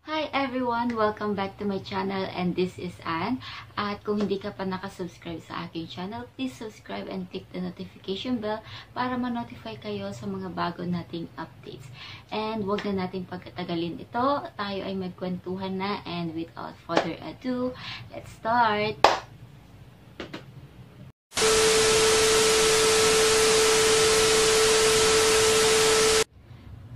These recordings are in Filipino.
Hi everyone! Welcome back to my channel and this is Anne. At kung hindi ka pa nakasubscribe sa aking channel, please subscribe and click the notification bell para ma-notify kayo sa mga bago nating updates. And wag na nating pagkatagalin ito. Tayo ay magkwentuhan na and without further ado, let's start!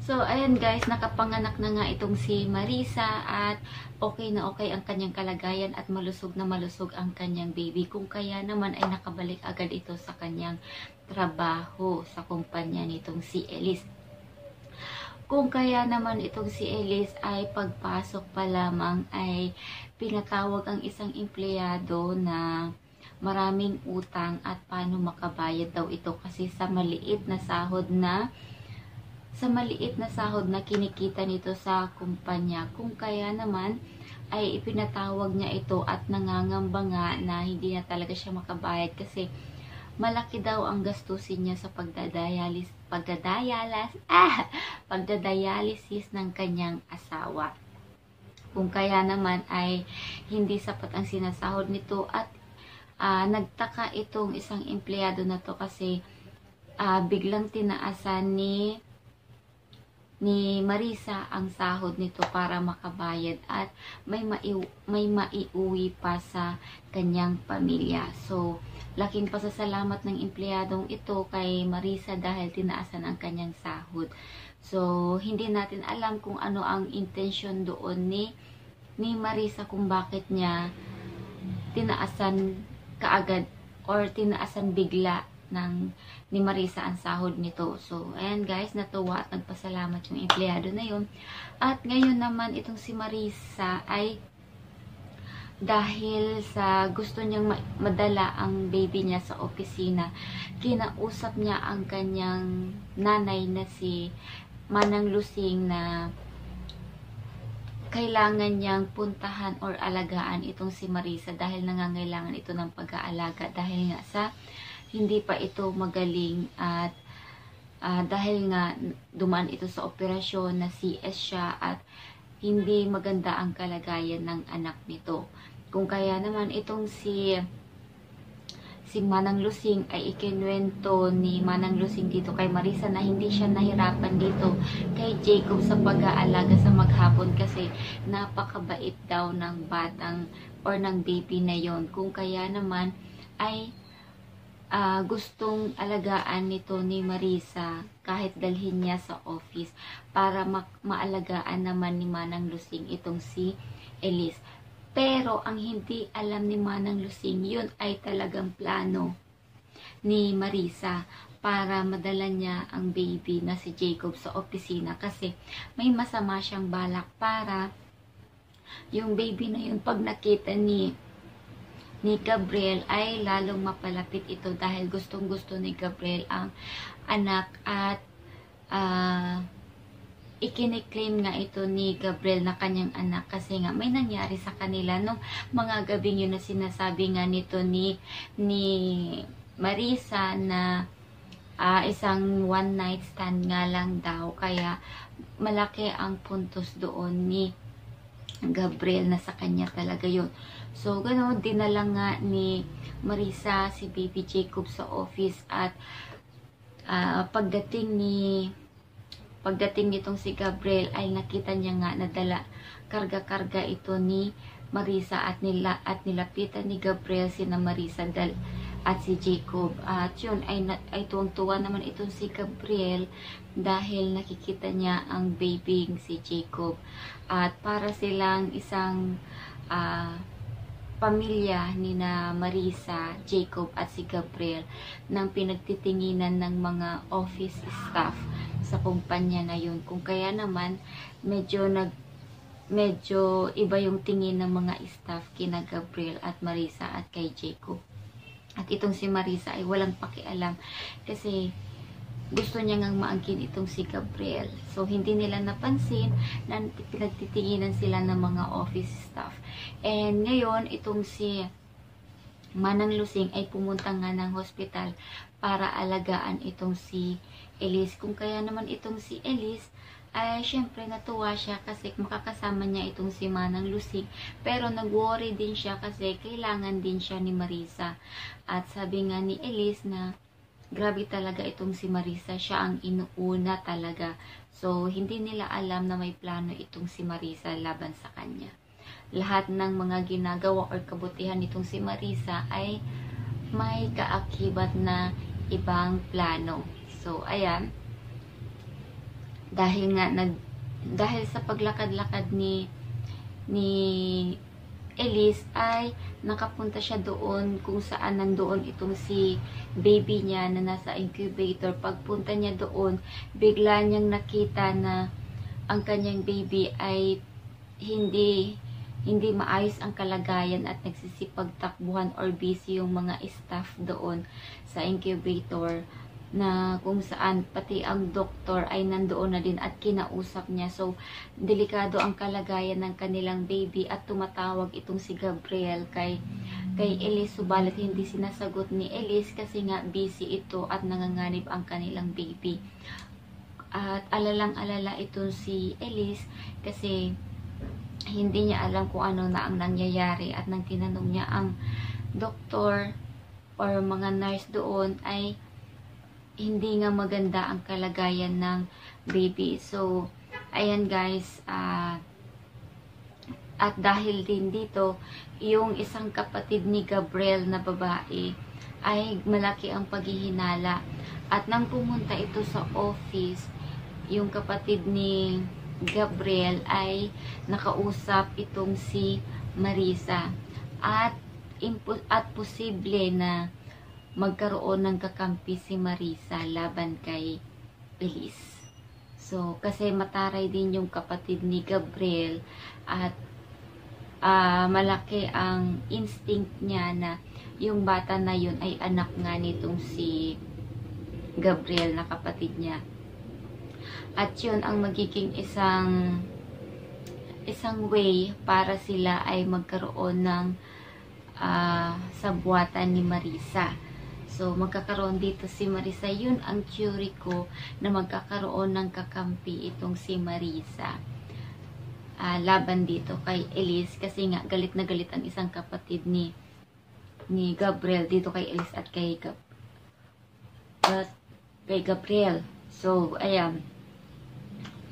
So, ayan guys, nakapanganak na nga itong si Marisa at okay na okay ang kanyang kalagayan at malusog na malusog ang kanyang baby. Kung kaya naman ay nakabalik agad ito sa kanyang trabaho sa kumpanya nitong si Elise. Kung kaya naman itong si Elise ay pagpasok pa lamang ay pinatawag ang isang empleyado na maraming utang at paano makabayad daw ito kasi sa maliit na sahod na kinikita nito sa kumpanya. Kung kaya naman ay ipinatawag niya ito at nangangamba nga na hindi na talaga siya makabayad kasi malaki daw ang gastusin niya sa pagdadialysis ng kanyang asawa. Kung kaya naman ay hindi sapat ang sinasahod nito at nagtaka itong isang empleyado na to kasi biglang tinaasan ni Marisa ang sahod nito para makabayad at may maiuwi pa sa kanyang pamilya. So, laking pasasalamat ng empleyadong ito kay Marisa dahil tinaasan ang kanyang sahod. So, hindi natin alam kung ano ang intensyon doon ni Marisa kung bakit niya tinaasan kaagad or tinaasan bigla ni Marisa ang sahod nito. So, ayan guys, natuwa at nagpasalamat yung empleyado na yun. At ngayon naman, itong si Marisa ay dahil sa gusto niyang madala ang baby niya sa opisina, kinausap niya ang kanyang nanay na si Manang Lusing na kailangan niyang puntahan or alagaan itong si Marisa dahil nangangailangan ito ng pag-aalaga dahil nga sa hindi pa ito magaling at dahil nga dumaan ito sa operasyon na CS siya at hindi maganda ang kalagayan ng anak nito. Kung kaya naman itong si Manang Lusing ay ikinuwento ni Manang Lusing dito kay Marisa na hindi siya nahirapan dito kay Jacob sa pag-aalaga sa maghapon kasi napakabait daw ng batang or ng baby na yon. Kung kaya naman ay gustong alagaan nito ni Marisa kahit dalhin niya sa office para maalagaan naman ni Manang Lusing itong si Elise. Pero ang hindi alam ni Manang Lusing, yun ay talagang plano ni Marisa para madala niya ang baby na si Jacob sa opisina kasi may masama siyang balak para yung baby na yun pag nakita ni Gabriel ay lalong mapalapit ito dahil gustong-gusto ni Gabriel ang anak at ikiniklaim nga ito ni Gabriel na kanyang anak kasi nga may nangyari sa kanila nung mga gabing yun na sinasabi nga nito ni Marisa na isang one night stand nga lang daw kaya malaki ang puntos doon ni Gabriel na sa kanya talaga yun. So, ganoon, dinala nga ni Marisa si baby Jacob sa office at pagdating nitong si Gabriel ay nakita niya nga nadala karga-karga ito ni Marisa at nilapitan ni Gabriel sina Marisa at si Jacob. At yun ay tuwang-tuwa naman itong si Gabriel dahil nakikita niya ang baby si Jacob. At para silang isang pamilya ni na Marisa, Jacob at si Gabriel nang pinagtitinginan ng mga office staff sa kumpanya na yun. Kung kaya naman medyo iba yung tingin ng mga staff kina Gabriel at Marisa at kay Jacob. At itong si Marisa ay walang pakialam kasi gusto niya ngang maangkin itong si Gabriel. So, hindi nila napansin na pinagtitinginan sila ng mga office staff. And ngayon, itong si Manang Lusing ay pumunta nga ng hospital para alagaan itong si Elise. Kung kaya naman itong si Elise ay syempre natuwa siya kasi makakasama niya itong si Manang Lusig, pero nag-worry din siya kasi kailangan din siya ni Marisa. At sabi nga ni Elise na grabe talaga itong si Marisa, siya ang inuuna talaga. So hindi nila alam na may plano itong si Marisa laban sa kanya. Lahat ng mga ginagawa or kabutihan nitong si Marisa ay may kaakibat na ibang plano. So ayan, dahil sa paglakad-lakad ni Elise ay nakapunta siya doon kung saan nandoon itong si baby niya na nasa incubator. Pagpunta niya doon, bigla niyang nakita na ang kanyang baby ay hindi maayos ang kalagayan at nagsisipagtakbuhan or busy yung mga staff doon sa incubator, na kung saan pati ang doktor ay nandoon na din at kinausap niya. So, delikado ang kalagayan ng kanilang baby at tumatawag itong si Gabriel kay Elise. Subalit hindi sinasagot ni Elise kasi nga busy ito at nanganganib ang kanilang baby. At alalang-alala itong si Elise kasi hindi niya alam kung ano na ang nangyayari, at nang tinanong niya ang doktor or mga nurse doon ay hindi nga maganda ang kalagayan ng baby. So, ayan guys, at dahil din dito, yung isang kapatid ni Gabriel na babae ay malaki ang paghihinala. At nang pumunta ito sa office, yung kapatid ni Gabriel ay nakausap itong si Marisa. At posible na magkaroon ng kakampi si Marisa laban kay Elise. So, kasi mataray din yung kapatid ni Gabriel at malaki ang instinct niya na yung bata na yun ay anak nga nitong si Gabriel na kapatid niya. At yun ang magiging isang way para sila ay magkaroon ng sabuatan ni Marisa. So, magkakaroon dito si Marisa. Yun ang theory ko, na magkakaroon ng kakampi itong si Marisa laban dito kay Elise. Kasi nga, galit na galit ang isang kapatid ni Gabriel dito kay Elise at kay Gabriel. So, ayan.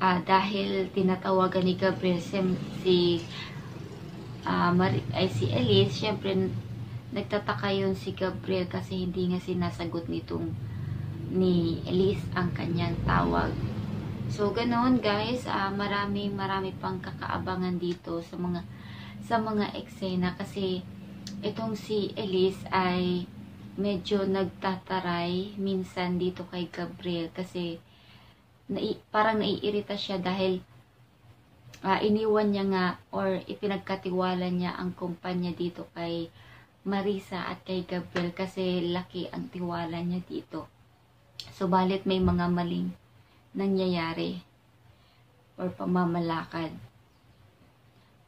Dahil tinatawagan ni Gabriel si Elise, syempre nagtataka yun si Gabriel kasi hindi nga sinasagot ni Elise ang kanyang tawag. So, ganoon guys, marami pang kakaabangan dito sa mga eksena kasi itong si Elise ay medyo nagtataray minsan dito kay Gabriel kasi parang naiirita siya dahil iniwan niya nga or ipinagkatiwala niya ang kumpanya dito kay Marisa at kay Gabriel kasi laki ang tiwala niya dito. Subalit may mga maling nangyayari or pamamalakad.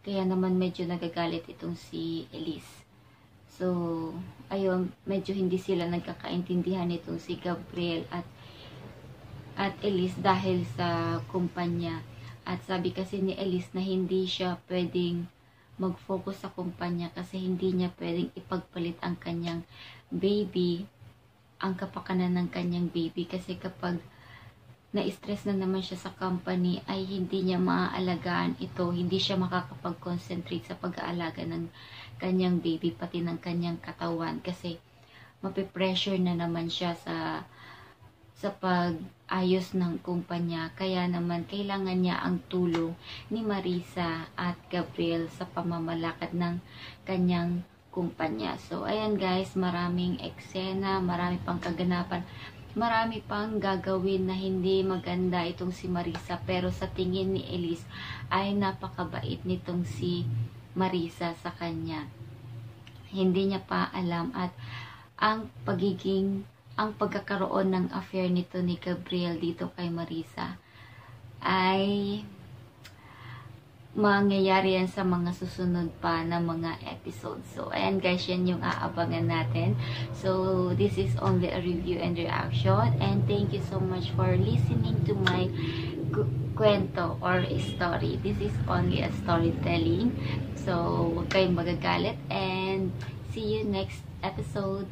Kaya naman medyo nagagalit itong si Elise. So, ayun, medyo hindi sila nagkakaintindihan itong si Gabriel at Elise dahil sa kumpanya. At sabi kasi ni Elise na hindi siya pwedeng mag-focus sa kumpanya kasi hindi niya pwedeng ipagpalit ang kanyang baby, ang kapakanan ng kanyang baby, kasi kapag na-stress na naman siya sa company ay hindi niya maaalagaan ito, hindi siya makakapag-concentrate sa pag-aalaga ng kanyang baby pati ng kanyang katawan kasi mapipressure na naman siya sa pag-ayos ng kumpanya. Kaya naman kailangan niya ang tulong ni Marisa at Gabriel sa pamamalakad ng kanyang kumpanya. So, ayan guys, maraming eksena, marami pang kaganapan, marami pang gagawin na hindi maganda itong si Marisa, pero sa tingin ni Elise ay napakabait nitong si Marisa sa kanya. Hindi niya pa alam at ang pagkakaroon ng affair nito ni Gabriel dito kay Marisa ay mangyayari yan sa mga susunod pa na mga episodes. So, ayan guys, yan yung aabangan natin. So, this is only a review and reaction. And thank you so much for listening to my kwento or story. This is only a storytelling. So, huwag kayong magagalit and see you next episode.